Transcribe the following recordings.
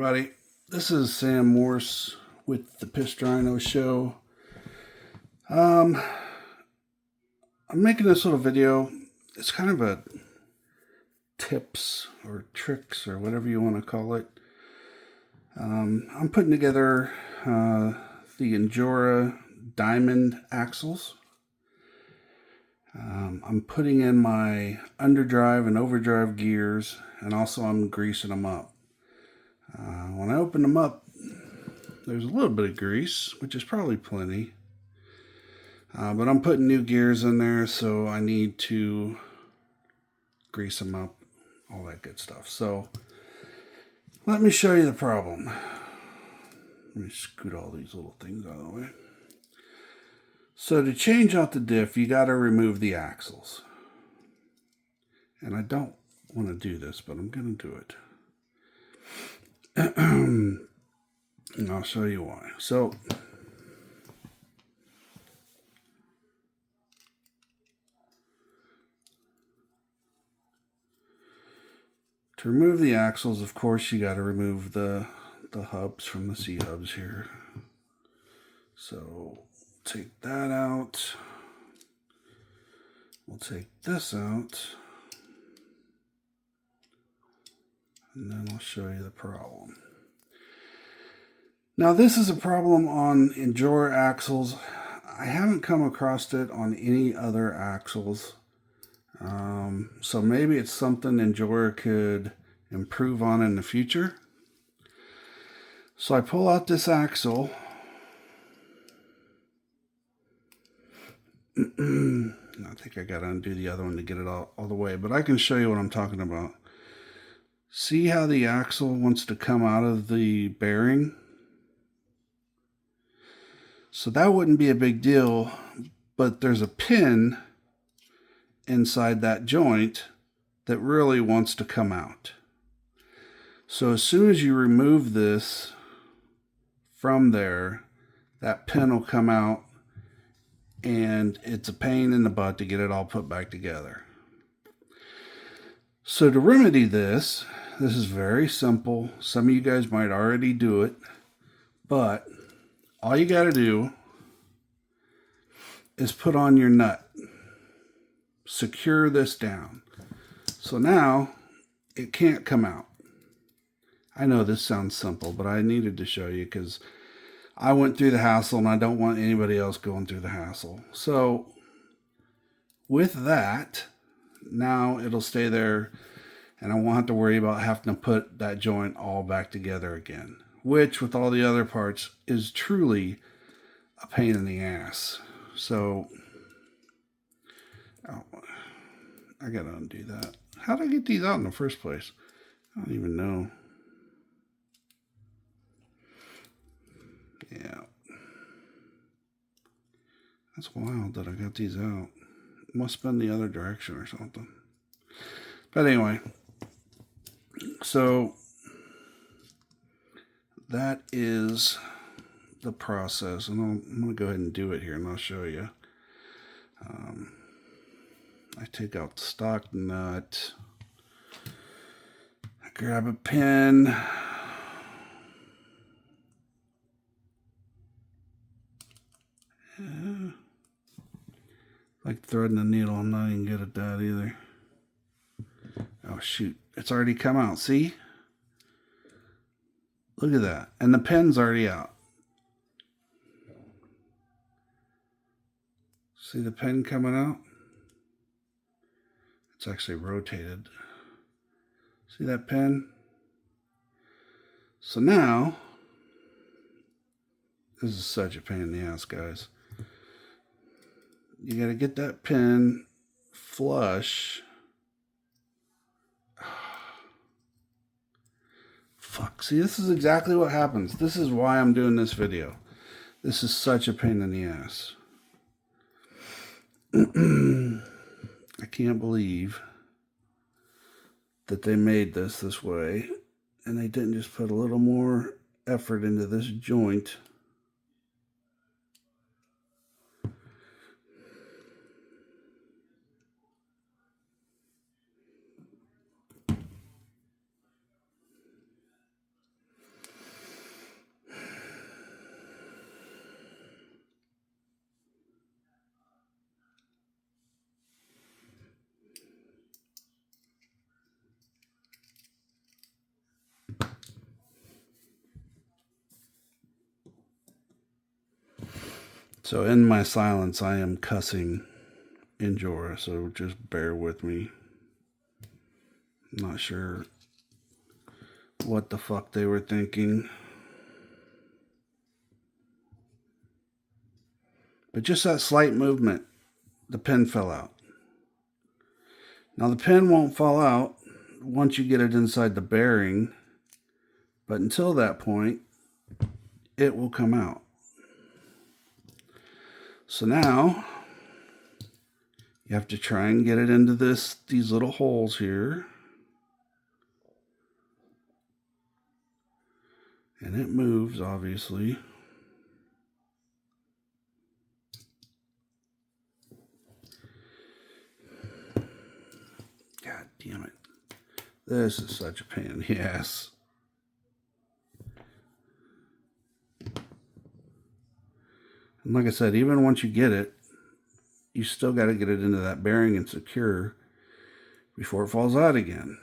everybody. This is Sam Morse with the Pissed Rhino show. I'm making this little video. It's kind of a tips or tricks or whatever you want to call it. I'm putting together the Injora diamond axles. I'm putting in my underdrive and overdrive gears, and also I'm greasing them up. When I open them up, there's a little bit of grease, which is probably plenty. But I'm putting new gears in there, so I need to grease them up, all that good stuff. So let me show you the problem. Let me scoot all these little things out of the way. So to change out the diff, you got to remove the axles. And I don't want to do this, but I'm going to do it. And I'll show you why. So to remove the axles, of course, you got to remove the hubs from the C hubs here. So take that out. We'll take this out. And then I'll show you the problem. Now this is a problem on Injora axles. I haven't come across it on any other axles. So maybe it's something Injora could improve on in the future. So I pull out this axle. I think I got to undo the other one to get it all the way, but I can show you what I'm talking about. See how the axle wants to come out of the bearing? So that wouldn't be a big deal, but there's a pin inside that joint that really wants to come out. So as soon as you remove this from there, that pin will come out, and it's a pain in the butt to get it all put back together. So to remedy this is very simple. Some of you guys might already do it, but all you got to do is put on your nut. Secure this down. So now it can't come out. I know this sounds simple, but I needed to show you because I went through the hassle and I don't want anybody else going through the hassle. So with that, now it'll stay there, and I won't have to worry about having to put that joint all back together again, which with all the other parts is truly a pain in the ass. So I gotta undo that. How did I get these out in the first place? I don't even know. Yeah. That's wild that I got these out. It must have been the other direction or something. But anyway, so that is the process, and I'm going to go ahead and do it here, and I'll show you. I take out the stock nut. I grab a pin. Like threading the needle, I'm not even good at that either. Oh shoot, it's already come out, see? Look at that, and the pin's already out. See the pin coming out? It's actually rotated. See that pin? So now, this is such a pain in the ass, guys. You gotta get that pin flush. Fuck, see, this is exactly what happens. This is why I'm doing this video. This is such a pain in the ass. I can't believe that they made this way, and they didn't just put a little more effort into this joint. So in my silence, I am cussing Injora, so just bear with me. I'm not sure what the fuck they were thinking. But just that slight movement, the pin fell out. Now the pin won't fall out once you get it inside the bearing, but until that point, it will come out. So now you have to try and get it into these little holes here. And it moves, obviously. God damn it. This is such a pain in the ass. And like I said, even once you get it, you still got to get it into that bearing and secure before it falls out again.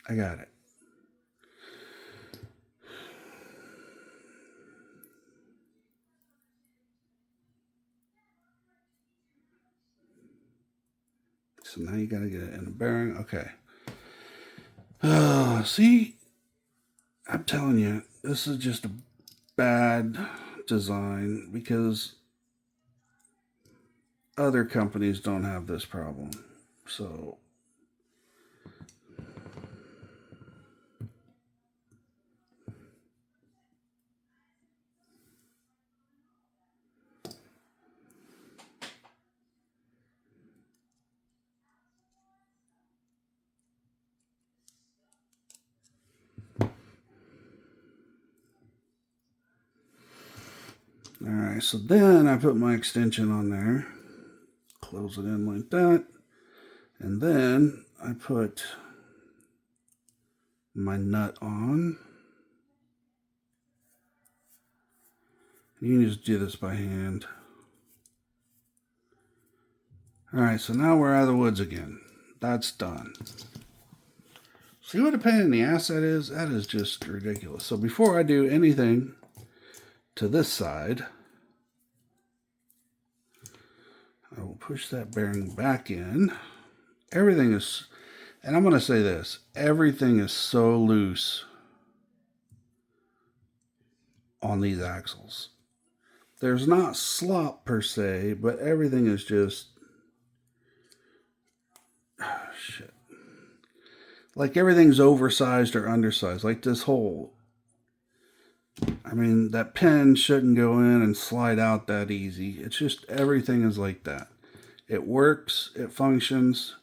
I got it. So now you got to get it in the bearing. Okay. See, I'm telling you, this is just a bad design because other companies don't have this problem. So alright, so then I put my extension on there, close it in like that, and then I put my nut on. You can just do this by hand. Alright, so now we're out of the woods again. That's done. See what a pain in the ass that is? That is just ridiculous. So before I do anything to this side, I will push that bearing back in. Everything is, and I'm going to say this, everything is so loose on these axles. There's not slop per se, but everything is just, shit. Like everything's oversized or undersized. Like this hole. I mean, that pin shouldn't go in and slide out that easy. It's just everything is like that. It works, it functions,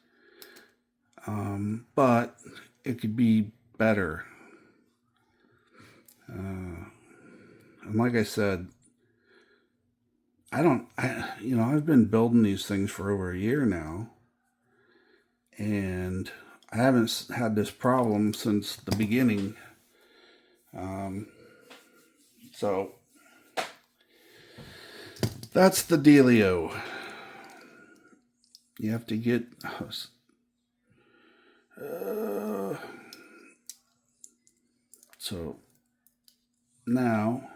but it could be better. And like I said, I've been building these things for over a year now, and I haven't had this problem since the beginning. So that's the dealio. You have to get so now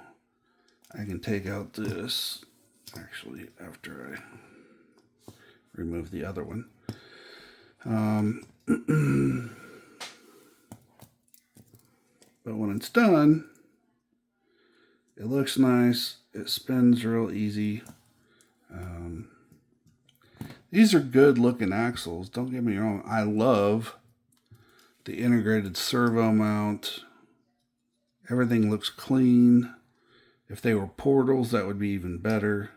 I can take out this, actually, after I remove the other one. But when it's done, it looks nice. It spins real easy. These are good looking axles. Don't get me wrong. I love the integrated servo mount. Everything looks clean. If they were portals, that would be even better.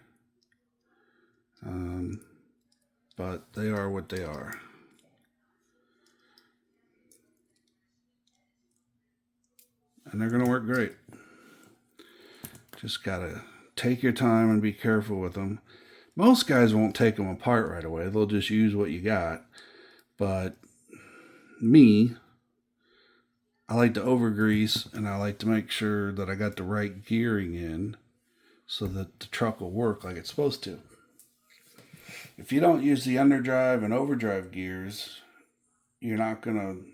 But they are what they are. And they're going to work great. Just got to take your time and be careful with them. Most guys won't take them apart right away. They'll just use what you got. But me, I like to over grease, and I like to make sure that I got the right gearing in so that the truck will work like it's supposed to. If you don't use the underdrive and overdrive gears, you're not going to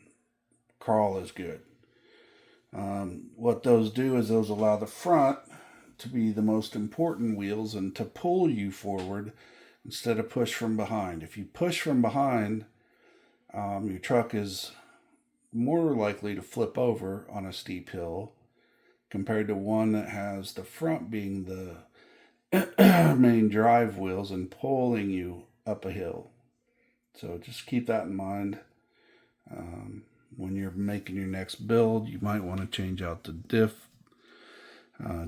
crawl as good. What those do is those allow the front to be the most important wheels and to pull you forward instead of push from behind. If you push from behind, your truck is more likely to flip over on a steep hill compared to one that has the front being the main drive wheels and pulling you up a hill. So just keep that in mind. When you're making your next build, you might want to change out the diff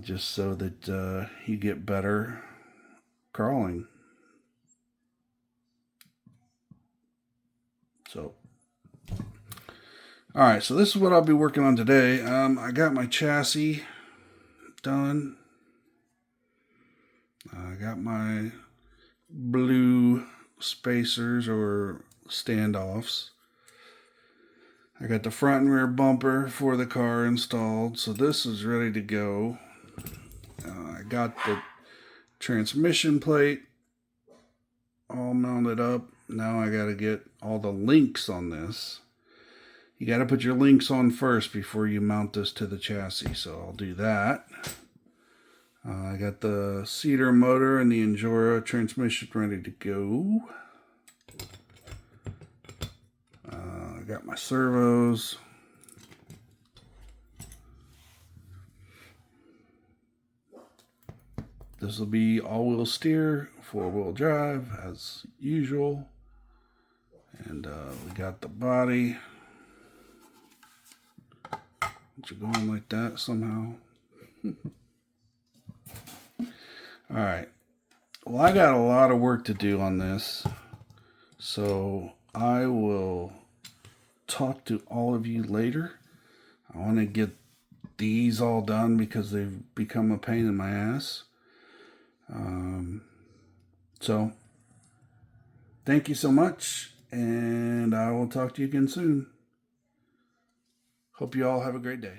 just so that you get better crawling. So, all right, so this is what I'll be working on today. I got my chassis done. I got my blue spacers or standoffs. I got the front and rear bumper for the car installed, so this is ready to go. I got the transmission plate all mounted up. Now I got to get all the links on this. You got to put your links on first before you mount this to the chassis, so I'll do that. I got the Cedar motor and the Injora transmission ready to go. I got my servos. This will be all-wheel steer, four-wheel drive as usual. And we got the body. It's going like that somehow. Alright, well, I got a lot of work to do on this, so I will talk to all of you later. I want to get these all done because they've become a pain in my ass. So, thank you so much, and I will talk to you again soon. Hope you all have a great day.